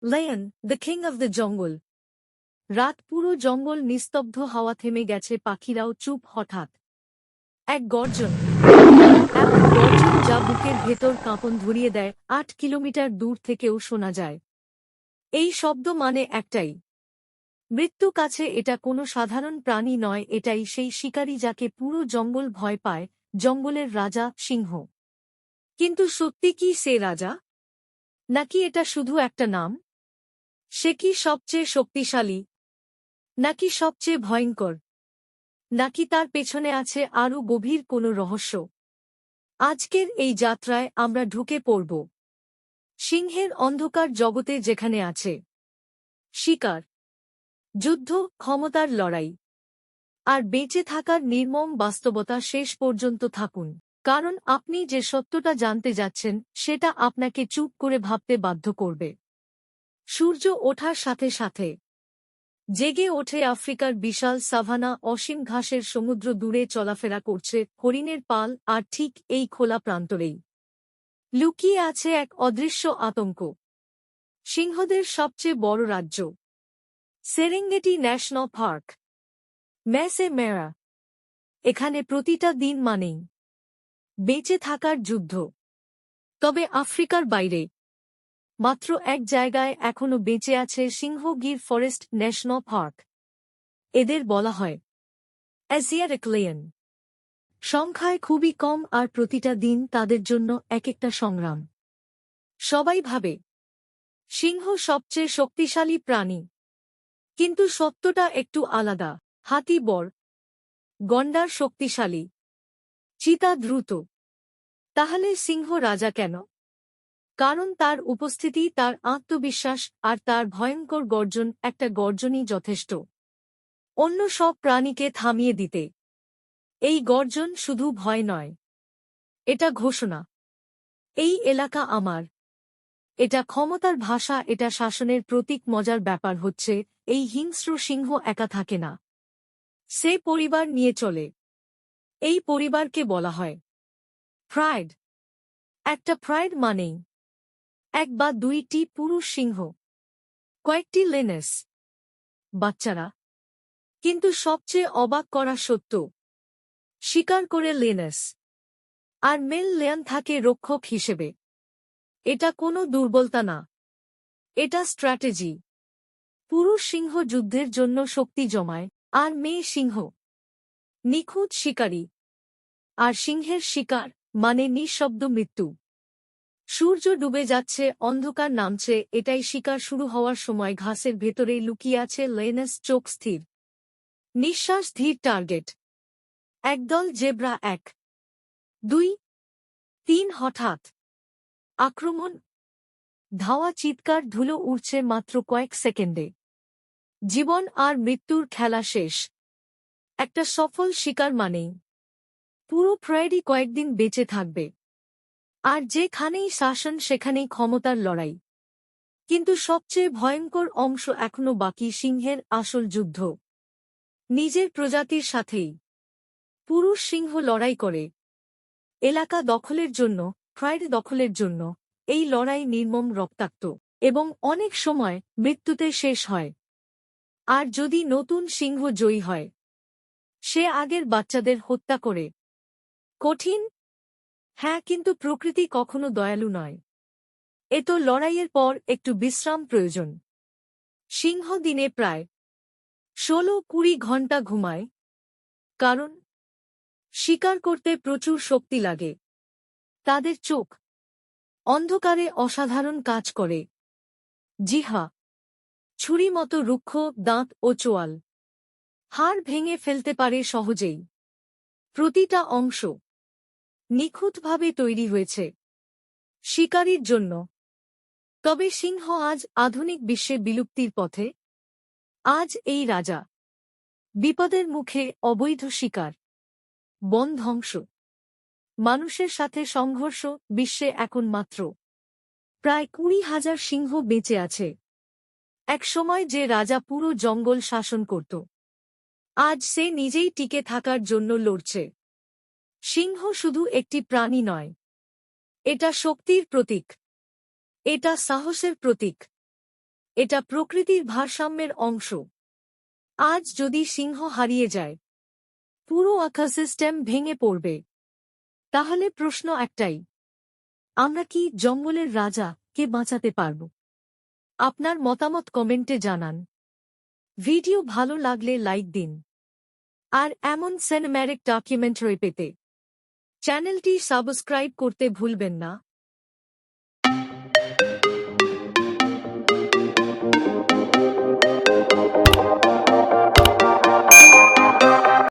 Lion, the king of the jungle. রাত পুরো জঙ্গল নিস্তব্ধ, হাওয়া থেমে গেছে, পাখিরাও চুপ। হঠাৎ এক গর্জন, এমন গর্জন যা বুকের ভেতর কাঁপন ধরিয়ে দেয়। 8 কিলোমিটার দূর থেকেও শোনা যায়। এই শব্দ মানে একটাই, মৃত্যু কাছে। এটা কোনো সাধারণ প্রাণী নয়, এটাই সেই শিকারী যাকে পুরো জঙ্গল ভয় পায়, জঙ্গলের রাজা, সিংহ। কিন্তু সত্যি কি সে রাজা, নাকি এটা শুধু একটা নাম? সে কি সবচেয়ে শক্তিশালী, নাকি সবচেয়ে ভয়ঙ্কর, নাকি তার পেছনে আছে আরও গভীর কোনো রহস্য? আজকের এই যাত্রায় আমরা ঢুকে পড়ব সিংহের অন্ধকার জগতে, যেখানে আছে শিকার, যুদ্ধ, ক্ষমতার লড়াই আর বেঁচে থাকার নির্মম বাস্তবতা। শেষ পর্যন্ত থাকুন, কারণ আপনি যে সত্যটা জানতে যাচ্ছেন সেটা আপনাকে চুপ করে ভাবতে বাধ্য করবে। সূর্য ওঠার সাথে সাথে জেগে ওঠে আফ্রিকার বিশাল সাভানা, অসীম ঘাসের সমুদ্র, দূরে চলাফেরা করছে হরিণের পাল। আর ঠিক এই খোলা প্রান্তরেই লুকিয়ে আছে এক অদৃশ্য আতঙ্ক, সিংহদের সবচেয়ে বড় রাজ্য, সেরেঙ্গেটি ন্যাশনাল পার্ক, ম্যাসে মেরা। এখানে প্রতিটা দিন মানেই বেঁচে থাকার যুদ্ধ। তবে আফ্রিকার বাইরে মাত্র এক জায়গায় এখনো বেঁচে আছে সিংহ, গির ফরেস্ট ন্যাশনাল পার্ক। এদের বলা হয় এশিয়াটিক লায়ন। সংখ্যায় খুবই কম, আর প্রতিটা দিন তাদের জন্য এক একটা সংগ্রাম। সবাই ভাবে সিংহ সবচেয়ে শক্তিশালী প্রাণী, কিন্তু সত্যটা একটু আলাদা। হাতি বড়, গন্ডার শক্তিশালী, চিতা দ্রুত। তাহলে সিংহ রাজা কেন? কারণ তার উপস্থিতি, তার আত্মবিশ্বাস আর তার ভয়ঙ্কর গর্জন। একটা গর্জনই যথেষ্ট অন্য সব প্রাণীকে থামিয়ে দিতে। এই গর্জন শুধু ভয় নয়, এটা ঘোষণা, এই এলাকা আমার। এটা ক্ষমতার ভাষা, এটা শাসনের প্রতীক। মজার ব্যাপার হচ্ছে, এই হিংস্র সিংহ একা থাকে না, সে পরিবার নিয়ে চলে। এই পরিবারকে বলা হয় প্রাইড। একটা প্রাইড মানেই এক বা দুইটি পুরুষ সিংহ, কয়েকটি লেনেস, বাচ্চারা। কিন্তু সবচেয়ে অবাক করা সত্য, শিকার করে লেনেস আর মেল লিয়ন থাকে রক্ষক হিসেবে। এটা কোনো দুর্বলতা না, এটা স্ট্র্যাটেজি। পুরুষ সিংহ যুদ্ধের জন্য শক্তি জমায়, আর মেয়ে সিংহ নিখুঁত শিকারী। আর সিংহের শিকার মানে নিঃশব্দ মৃত্যু। সূর্য ডুবে যাচ্ছে, অন্ধকার নামছে, এটাই শিকার শুরু হওয়ার সময়। ঘাসের ভেতরে লুকিয়ে আছে লেনেস, চোখ স্থির, নিঃশ্বাস ধীর। টার্গেট একদল জেব্রা। 1, 2, 3। হঠাৎ আক্রমণ, ধাওয়া, চিৎকার, ধুলো উড়ছে। মাত্র কয়েক সেকেন্ডে জীবন আর মৃত্যুর খেলা শেষ। একটা সফল শিকার মানেই পুরো প্রাইডই কয়েকদিন বেঁচে থাকবে। আর যেখানেই শাসন, সেখানেই ক্ষমতার লড়াই। কিন্তু সবচেয়ে ভয়ঙ্কর অংশ এখনো বাকি, সিংহের আসল যুদ্ধ নিজের প্রজাতির সাথেই। পুরুষ সিংহ লড়াই করে এলাকা দখলের জন্য, প্রাইড দখলের জন্য। এই লড়াই নির্মম, রক্তাক্ত এবং অনেক সময় মৃত্যুতে শেষ হয়। আর যদি নতুন সিংহ জয়ী হয়, সে আগের বাচ্চাদের হত্যা করে। কঠিন, হ্যাঁ, কিন্তু প্রকৃতি কখনো দয়ালু নয়। এত লড়াইয়ের পর একটু বিশ্রাম প্রয়োজন। সিংহ দিনে প্রায় 16-20 ঘন্টা ঘুমায়, কারণ শিকার করতে প্রচুর শক্তি লাগে। তাদের চোখ অন্ধকারে অসাধারণ কাজ করে। জিহ্বা ছুরি মতো রুক্ষ, দাঁত ও চোয়াল হাড় ভেঙে ফেলতে পারে সহজেই। প্রতিটা অংশ নিখুঁতভাবে তৈরি হয়েছে শিকারীর জন্য। তবে সিংহ আজ আধুনিক বিশ্বে বিলুপ্তির পথে। আজ এই রাজা বিপদের মুখে, অবৈধ শিকার, বন ধ্বংস, মানুষের সাথে সংঘর্ষ। বিশ্বে এখন মাত্র প্রায় 20,000 সিংহ বেঁচে আছে। এক সময় যে রাজা পুরো জঙ্গল শাসন করত, আজ সে নিজেই টিকে থাকার জন্য লড়ছে। সিংহ শুধু একটি প্রাণী নয়, এটা শক্তির প্রতীক, এটা সাহসের প্রতীক। এটা প্রকৃতির ভারসাম্যের অংশ। আজ যদি সিংহ হারিয়ে যায়, পুরো ইকোসিস্টেম ভেঙে পড়বে। তাহলে প্রশ্ন একটাই, আমরা কি জঙ্গলের রাজা কে বাঁচাতে পারব? আপনার মতামত কমেন্টে জানান। ভিডিও ভালো লাগলে লাইক দিন। আর এমন সিনেম্যাটিক ডকুমেন্টারি পেতে চ্যানেলটি সাবস্ক্রাইব করতে ভুলবেন না।